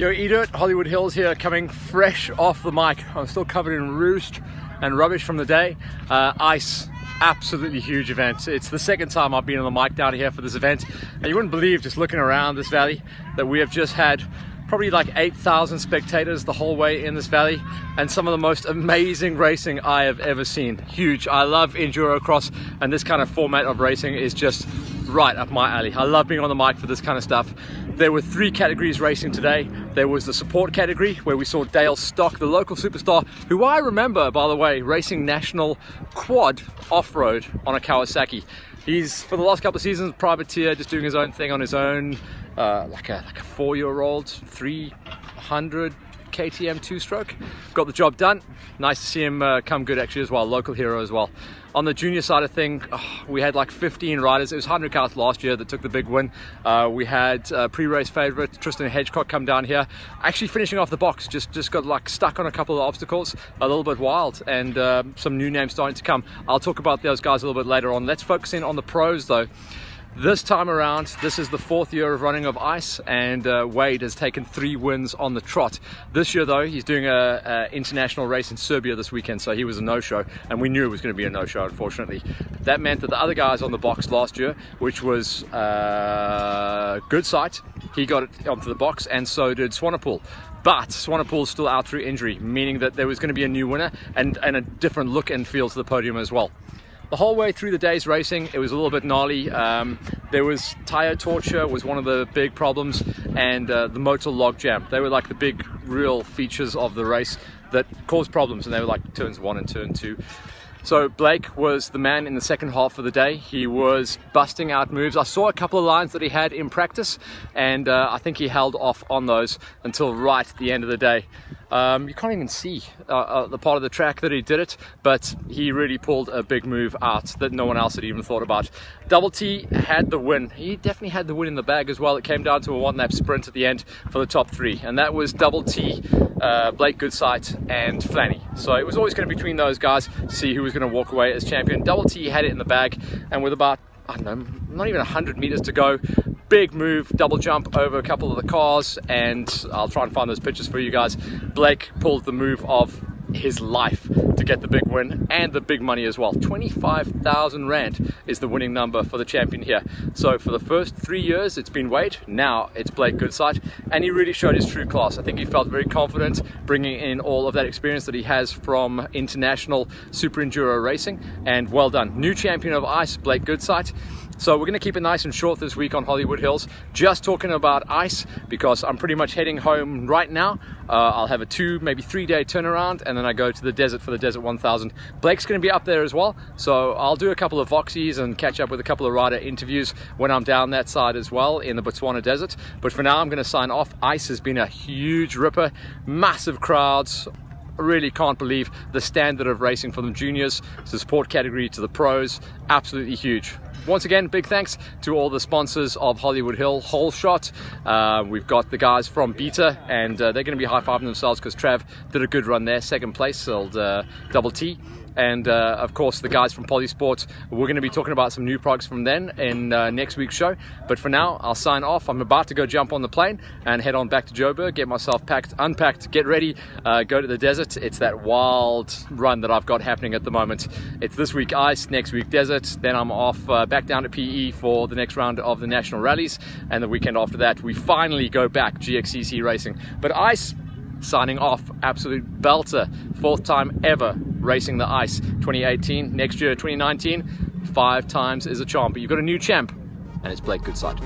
Yo, Edith, Hollywood Hills here, coming fresh off the mic. I'm still covered in roost and rubbish from the day. Ice, absolutely huge event. It's the second time I've been on the mic down here for this event, and you wouldn't believe, just looking around this valley, that we have just had probably like 8,000 spectators the whole way in this valley, and some of the most amazing racing I have ever seen. Huge. I love enduro cross, and this kind of format of racing is just right up my alley. I love being on the mic for this kind of stuff. There were 3 categories racing today. There was the support category, where we saw Dale Stock, the local superstar, who I remember, by the way, racing national quad off-road on a Kawasaki. He's, for the last couple of seasons, privateer, just doing his own thing on his own, like a 4-year-old, 300 KTM 2-stroke. Got the job done. Nice to see him come good actually as well, local hero as well. On the junior side of thing, we had like 15 riders. It was 100 cars last year that took the big win. We had pre-race favorite Tristan Hedgecock come down here, actually finishing off the box. Just got like stuck on a couple of obstacles, a little bit wild, and some new names starting to come. I'll talk about those guys a little bit later on. Let's focus in on the pros though. This time around, this is the 4th year of running of Ice, and Wade has taken 3 wins on the trot. This year though, he's doing a international race in Serbia this weekend, so he was a no-show, and we knew it was going to be a no-show, unfortunately. That meant that the other guys on the box last year, which was Good Sight, he got it onto the box, and so did Swanepoel. But Swanepoel's still out through injury, meaning that there was going to be a new winner and a different look and feel to the podium as well. The whole way through the day's racing, it was a little bit gnarly. There was tire torture was one of the big problems, and the motor log jam. They were like the big real features of the race that caused problems, and they were like turns 1 and turn 2. So Blake was the man in the second half of the day. He was busting out moves. I saw a couple of lines that he had in practice, and I think he held off on those until right at the end of the day. You can't even see the part of the track that he did it, but he really pulled a big move out that no one else had even thought about. Double T had the win. He definitely had the win in the bag as well. It came down to a 1-lap sprint at the end for the top 3, and that was Double T, Blake Goodsight, and Flanny. So it was always going to be between those guys to see who was going to walk away as champion. Double T had it in the bag, and with about, I don't know, not even 100 meters to go, big move, double jump over a couple of the cars, and I'll try and find those pictures for you guys. Blake pulled the move of his life to get the big win and the big money as well. 25,000 Rand is the winning number for the champion here. So for the first 3 years it's been Wade, now it's Blake Goodsight, and he really showed his true class. I think he felt very confident bringing in all of that experience that he has from international super enduro racing, and well done. New champion of Ice, Blake Goodsight. So we're going to keep it nice and short this week on Hollywood Hills, just talking about Ice, because I'm pretty much heading home right now. I'll have a 2, maybe 3 day turnaround, and then I go to the desert for the Desert 1000. Blake's going to be up there as well, so I'll do a couple of Voxies and catch up with a couple of rider interviews when I'm down that side as well in the Botswana desert. But for now, I'm going to sign off. Ice has been a huge ripper, massive crowds. I really can't believe the standard of racing from the juniors to the support category to the pros. Absolutely huge. Once again, big thanks to all the sponsors of Hollywood Hill, Whole Shot. We've got the guys from Beta, and they're going to be high-fiving themselves because Trav did a good run there, 2nd place, sold Double T. And of course the guys from Polysport. We're going to be talking about some new products from them in next week's show, but for now I'll sign off. I'm about to go jump on the plane and head on back to Joburg, get myself packed, unpacked, get ready, go to the desert. It's that wild run that I've got happening at the moment. It's this week Ice, next week desert, then I'm off back down to PE for the next round of the national rallies, and the weekend after that we finally go back GXCC racing. But Ice, signing off, absolute belter, 4th time ever racing the Ice. 2018, next year 2019, 5 times is a charm. But you've got a new champ, and it's Blake Goodsight.